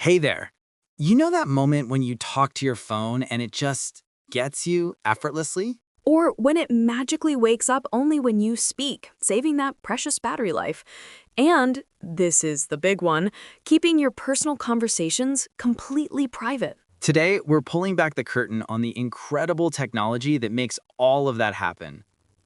Hey there. You know that moment when you talk to your phone and it just gets you effortlessly? Or when it magically wakes up only when you speak, saving that precious battery life. And, this is the big one, keeping your personal conversations completely private. Today, we're pulling back the curtain on the incredible technology that makes all of that happen,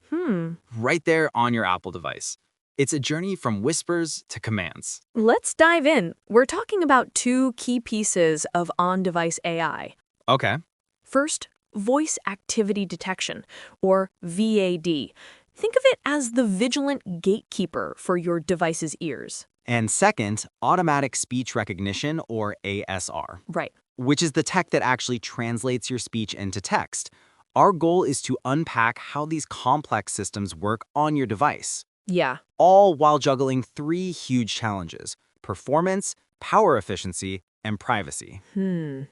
Hmm, right there on your Apple device. It's a journey from whispers to commands. let's dive in. We're talking about two key pieces of on-device AI. Okay. First, voice activity detection, or VAD. Think of it as the vigilant gatekeeper for your device's ears. And second, automatic speech recognition, or ASR, Right. which is the tech that actually translates your speech into text. Our goal is to unpack how these complex systems work on your device, Yeah. all while juggling three huge challenges: performance, power efficiency, and privacy. Hmm.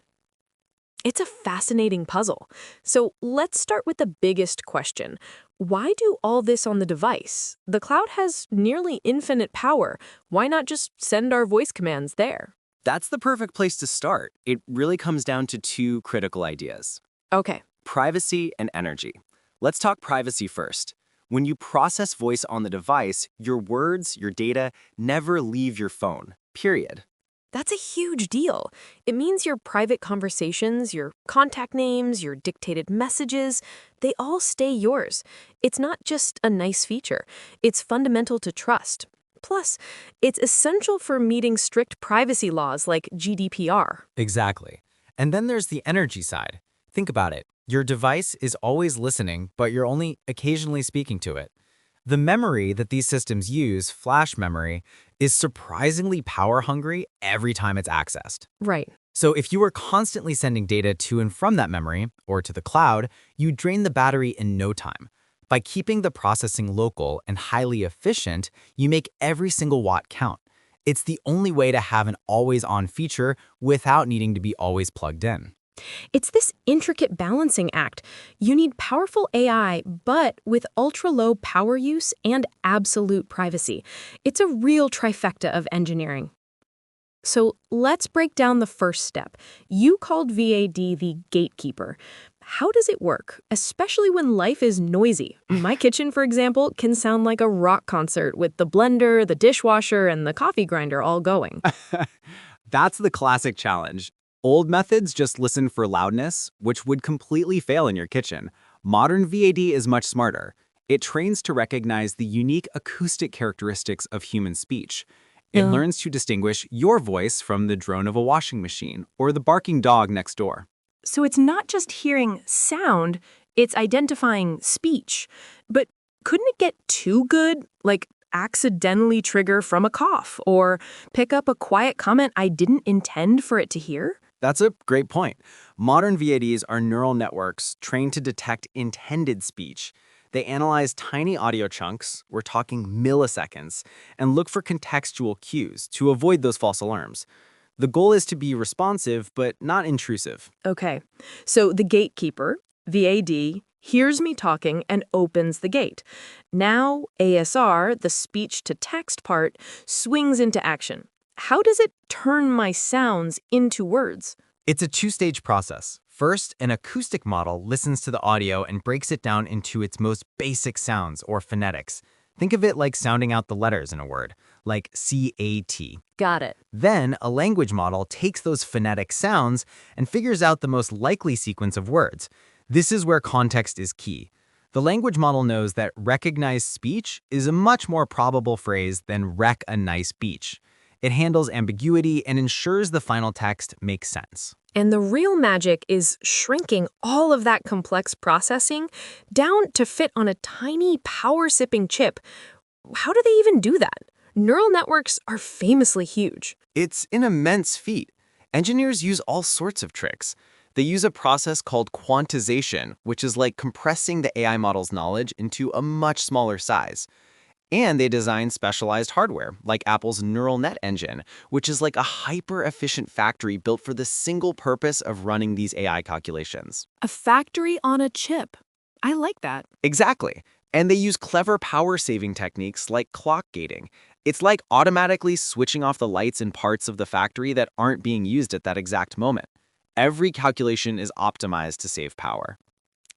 It's a fascinating puzzle. So let's start with the biggest question. Why do all this on the device? The cloud has nearly infinite power. Why not just send our voice commands there? That's the perfect place to start. It really comes down to two critical ideas: Okay. privacy and energy. Let's talk privacy first. When you process voice on the device, your words, your data, never leave your phone, period. That's a huge deal. It means your private conversations, your contact names, your dictated messages, they all stay yours. It's not just a nice feature. It's fundamental to trust. Plus, it's essential for meeting strict privacy laws like GDPR. Exactly. And then there's the energy side. Think about it. Your device is always listening, but you're only occasionally speaking to it. The memory that these systems use, flash memory, is surprisingly power hungry every time it's accessed. Right. So if you were constantly sending data to and from that memory, or to the cloud, you drain the battery in no time. By keeping the processing local and highly efficient, you make every single watt count. It's the only way to have an always-on feature without needing to be always plugged in. It's this intricate balancing act. You need powerful AI, but with ultra-low power use and absolute privacy. It's a real trifecta of engineering. So let's break down the first step. You called VAD the gatekeeper. How does it work, especially when life is noisy? My kitchen, for example, can sound like a rock concert with the blender, the dishwasher, and the coffee grinder all going. That's the classic challenge. Old methods just listen for loudness, which would completely fail in your kitchen. Modern VAD is much smarter. It trains to recognize the unique acoustic characteristics of human speech. It Yeah. learns to distinguish your voice from the drone of a washing machine or the barking dog next door. So it's not just hearing sound, it's identifying speech. But couldn't it get too good? Like accidentally trigger from a cough or pick up a quiet comment I didn't intend for it to hear? That's a great point. Modern VADs are neural networks trained to detect intended speech. They analyze tiny audio chunks, we're talking milliseconds, and look for contextual cues to avoid those false alarms. The goal is to be responsive, but not intrusive. Okay, so the gatekeeper, VAD, hears me talking and opens the gate. Now ASR, the speech-to-text part, swings into action. How does it turn my sounds into words? It's a two-stage process. First, an acoustic model listens to the audio and breaks it down into its most basic sounds, or phonetics. Think of it like sounding out the letters in a word, like C-A-T. Got it. Then, a language model takes those phonetic sounds and figures out the most likely sequence of words. This is where context is key. The language model knows that recognize speech is a much more probable phrase than wreck a nice beach. It handles ambiguity and ensures the final text makes sense. And the real magic is shrinking all of that complex processing down to fit on a tiny power-sipping chip. How do they even do that? Neural networks are famously huge. It's an immense feat. Engineers use all sorts of tricks. They use a process called quantization, which is like compressing the AI model's knowledge into a much smaller size. And they design specialized hardware, like Apple's neural net engine, which is like a hyper-efficient factory built for the single purpose of running these AI calculations. A factory on a chip. I like that. Exactly. And they use clever power-saving techniques like clock gating. It's like automatically switching off the lights in parts of the factory that aren't being used at that exact moment. Every calculation is optimized to save power.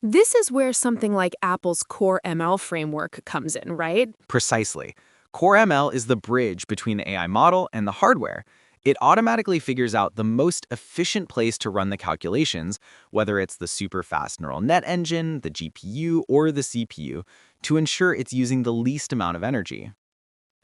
This is where something like Apple's Core ML framework comes in, right? Precisely. Core ML is the bridge between the AI model and the hardware. It automatically figures out the most efficient place to run the calculations, whether it's the super fast neural net engine, the GPU, or the CPU, to ensure it's using the least amount of energy.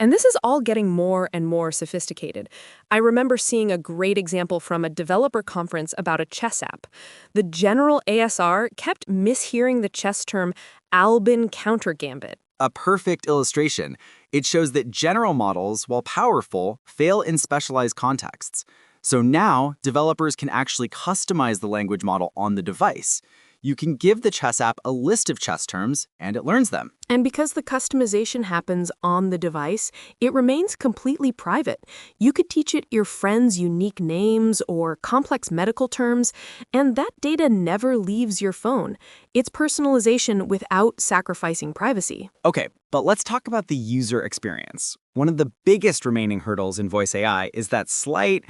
And this is all getting more and more sophisticated. I remember seeing a great example from a developer conference about a chess app. The general ASR kept mishearing the chess term Albin counter gambit. A perfect illustration. It shows that general models, while powerful, fail in specialized contexts. So now, developers can actually customize the language model on the device. You can give the chess app a list of chess terms, and it learns them. And because the customization happens on the device, it remains completely private. You could teach it your friend's unique names or complex medical terms, and that data never leaves your phone. It's personalization without sacrificing privacy. Okay, but let's talk about the user experience. One of the biggest remaining hurdles in voice AI is that slight,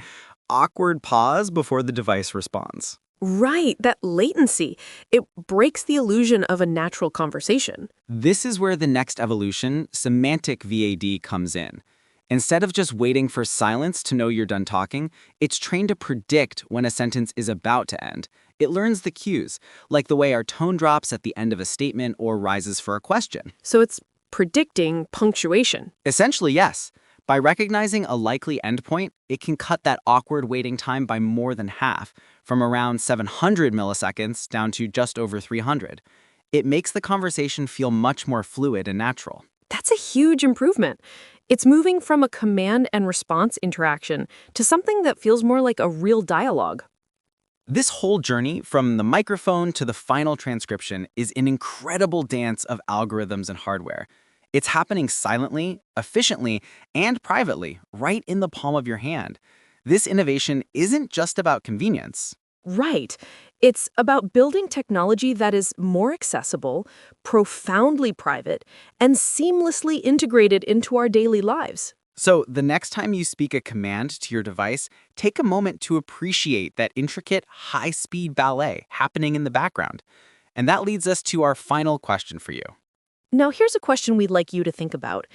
awkward pause before the device responds. Right, that latency. It breaks the illusion of a natural conversation. This is where the next evolution, semantic VAD, comes in. Instead of just waiting for silence to know you're done talking, it's trained to predict when a sentence is about to end. It learns the cues, like the way our tone drops at the end of a statement or rises for a question. So it's predicting punctuation. Essentially, yes. By recognizing a likely endpoint, it can cut that awkward waiting time by more than half, from around 700 milliseconds down to just over 300. It makes the conversation feel much more fluid and natural. That's a huge improvement. It's moving from a command and response interaction to something that feels more like a real dialogue. This whole journey, from the microphone to the final transcription, is an incredible dance of algorithms and hardware. It's happening silently, efficiently, and privately, right in the palm of your hand. This innovation isn't just about convenience. Right. It's about building technology that is more accessible, profoundly private, and seamlessly integrated into our daily lives. So the next time you speak a command to your device, take a moment to appreciate that intricate, high-speed ballet happening in the background. And that leads us to our final question for you. Now, here's a question we'd like you to think about.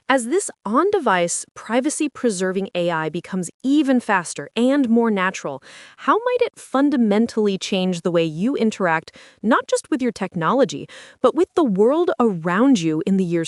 As this on-device, privacy-preserving AI becomes even faster and more natural, how might it fundamentally change the way you interact, not just with your technology, but with the world around you in the years